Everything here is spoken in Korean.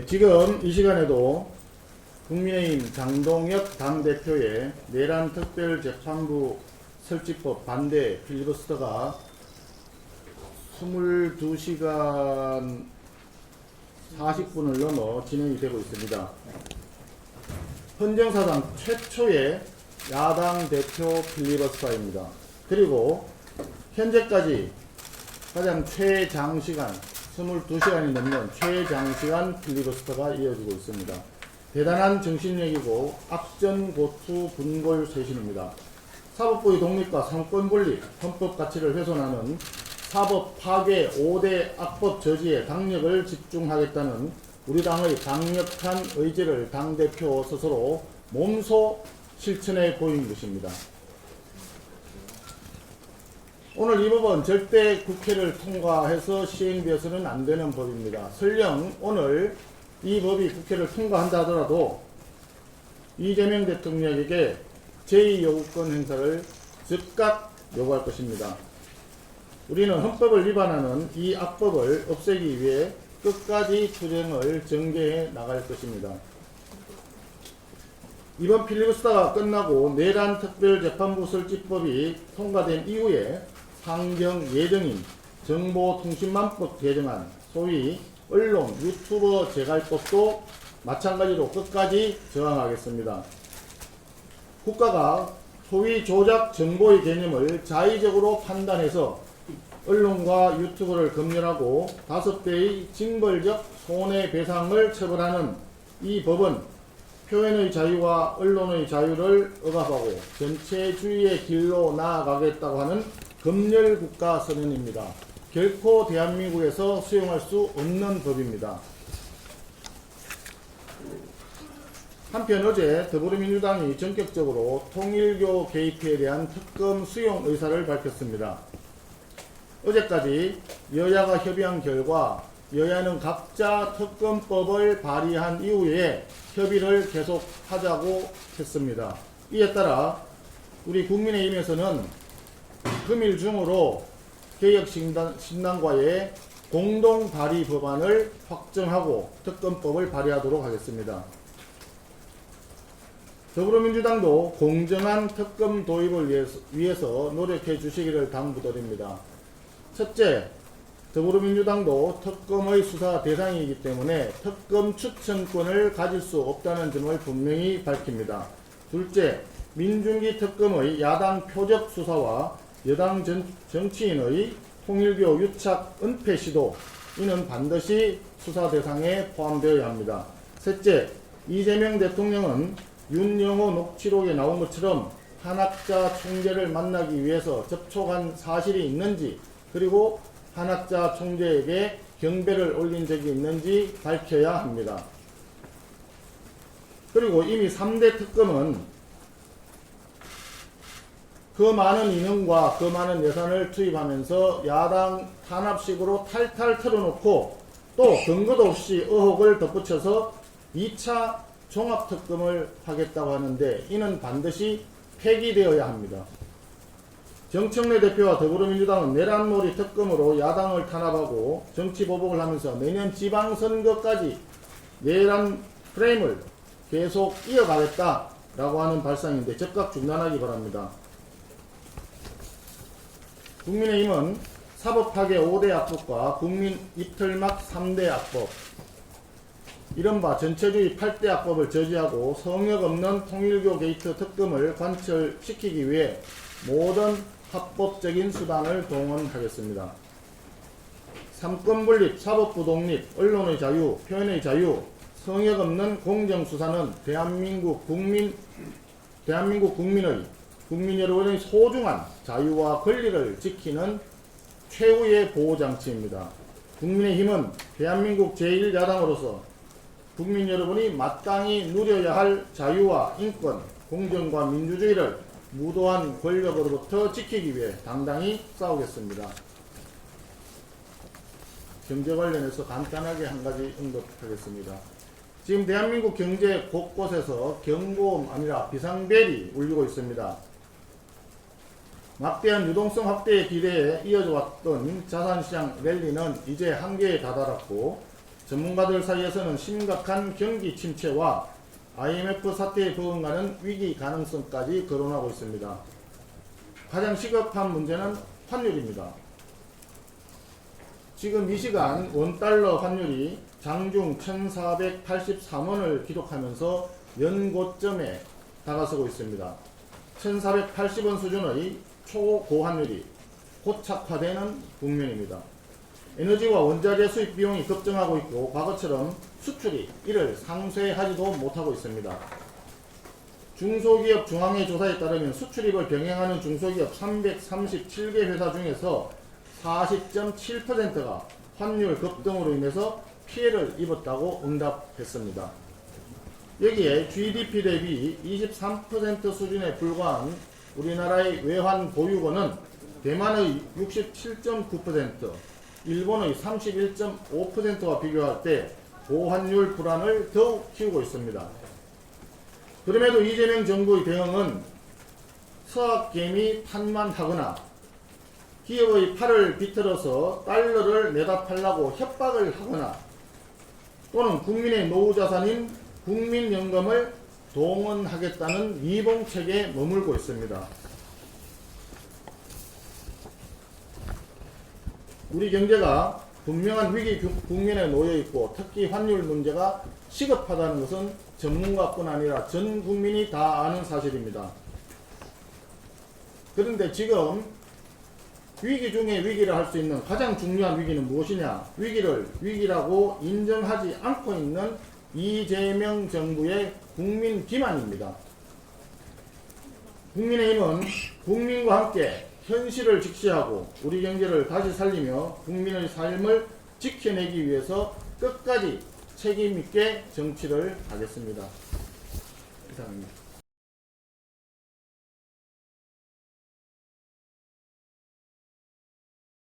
지금 이 시간에도 국민의힘 장동혁 당대표의 내란 특별재판부 설치법 반대 필리버스터가 22시간 40분을 넘어 진행이 되고 있습니다. 헌정사상 최초의 야당 대표 필리버스터입니다. 그리고 현재까지 가장 최장시간 22시간이 넘는 최장시간 필리버스터가 이어지고 있습니다. 대단한 정신력이고 악전고투 분골쇄신입니다. 사법부의 독립과 상권분립, 헌법 가치를 훼손하는 사법 파괴 5대 악법 저지에 당력을 집중하겠다는 우리 당의 강력한 의지를 당대표 스스로 몸소 실천해 보인 것입니다. 오늘 이 법은 절대 국회를 통과해서 시행되어서는 안 되는 법입니다. 설령 오늘 이 법이 국회를 통과한다 하더라도 이재명 대통령에게 제2요구권 행사를 즉각 요구할 것입니다. 우리는 헌법을 위반하는 이 악법을 없애기 위해 끝까지 투쟁을 전개해 나갈 것입니다. 이번 필리버스터가 끝나고 내란 특별재판부 설치법이 통과된 이후에 상정 예정인 정보통신망법 개정안, 소위 언론 유튜버 재갈법도 마찬가지로 끝까지 저항하겠습니다. 국가가 소위 조작 정보의 개념을 자의적으로 판단해서 언론과 유튜브를 검열하고 5배의 징벌적 손해배상을 처벌하는 이 법은 표현의 자유와 언론의 자유를 억압하고 전체주의의 길로 나아가겠다고 하는 검열국가 선언입니다. 결코 대한민국에서 수용할 수 없는 법입니다. 한편 어제 더불어민주당이 전격적으로 통일교 개입에 대한 특검 수용 의사를 밝혔습니다. 어제까지 여야가 협의한 결과 여야는 각자 특검법을 발의한 이후에 협의를 계속하자고 했습니다. 이에 따라 우리 국민의힘에서는 금일 중으로 개혁신당과의 공동 발의 법안을 확정하고 특검법을 발의하도록 하겠습니다. 더불어민주당도 공정한 특검 도입을 위해서 노력해 주시기를 당부드립니다. 첫째, 더불어민주당도 특검의 수사 대상이기 때문에 특검 추천권을 가질 수 없다는 점을 분명히 밝힙니다. 둘째, 민중기 특검의 야당 표적 수사와 여당 정치인의 통일교 유착 은폐 시도, 이는 반드시 수사 대상에 포함되어야 합니다. 셋째, 이재명 대통령은 윤영호 녹취록에 나온 것처럼 한학자 총재를 만나기 위해서 접촉한 사실이 있는지, 그리고 한학자 총재에게 경배를 올린 적이 있는지 밝혀야 합니다. 그리고 이미 3대 특검은 그 많은 인원과 그 많은 예산을 투입하면서 야당 탄압식으로 탈탈 털어놓고 또 근거도 없이 의혹을 덧붙여서 2차 종합특검을 하겠다고 하는데 이는 반드시 폐기되어야 합니다. 정청래 대표와 더불어민주당은 내란놀이 특검으로 야당을 탄압하고 정치보복을 하면서 내년 지방선거까지 내란 프레임을 계속 이어가겠다라고 하는 발상인데 즉각 중단하기 바랍니다. 국민의힘은 사법파괴 5대 악법과 국민 입틀막 3대 악법, 이른바 전체주의 8대 악법을 저지하고 성역 없는 통일교 게이트 특검을 관철시키기 위해 모든 합법적인 수단을 동원하겠습니다. 삼권분립, 사법부 독립, 언론의 자유, 표현의 자유, 성역 없는 공정수사는 대한민국 국민의 국민 여러분의 소중한 자유와 권리를 지키는 최후의 보호장치입니다. 국민의힘은 대한민국 제1야당으로서 국민 여러분이 마땅히 누려야 할 자유와 인권, 공정과 민주주의를 무도한 권력으로부터 지키기 위해 당당히 싸우겠습니다. 경제 관련해서 간단하게 한 가지 언급하겠습니다. 지금 대한민국 경제 곳곳에서 경고음 아니라 비상벨이 울리고 있습니다. 막대한 유동성 확대에 기대해 이어져 왔던 자산시장 랠리는 이제 한계에 다다랐고 전문가들 사이에서는 심각한 경기 침체와 IMF 사태에 버금가는 위기 가능성까지 거론하고 있습니다. 가장 시급한 문제는 환율입니다. 지금 이 시간 원달러 환율이 장중 1483원을 기록하면서 연고점에 다가서고 있습니다. 1480원 수준의 초고환율이 고착화되는 국면입니다. 에너지와 원자재 수입 비용이 급증하고 있고 과거처럼 수출이 이를 상쇄하지도 못하고 있습니다. 중소기업 중앙회 조사에 따르면 수출입을 병행하는 중소기업 337개 회사 중에서 40.7%가 환율 급등으로 인해서 피해를 입었다고 응답했습니다. 여기에 GDP 대비 23% 수준에 불과한 우리나라의 외환 보유고는 대만의 67.9%, 일본의 31.5%와 비교할 때 고환율 불안을 더욱 키우고 있습니다. 그럼에도 이재명 정부의 대응은 서학개미 탓만 하거나 기업의 팔을 비틀어서 달러를 내다 팔라고 협박을 하거나 또는 국민의 노후자산인 국민연금을 동원하겠다는 미봉책에 머물고 있습니다. 우리 경제가 분명한 위기 국면에 놓여 있고 특히 환율 문제가 시급하다는 것은 전문가뿐 아니라 전 국민이 다 아는 사실입니다. 그런데 지금 위기 중에 위기를 할 수 있는 가장 중요한 위기는 무엇이냐? 위기를 위기라고 인정하지 않고 있는 이재명 정부의 국민 기만입니다. 국민의힘은 국민과 함께 현실을 직시하고 우리 경제를 다시 살리며 국민의 삶을 지켜내기 위해서 끝까지 책임있게 정치를 하겠습니다. 이상입니다.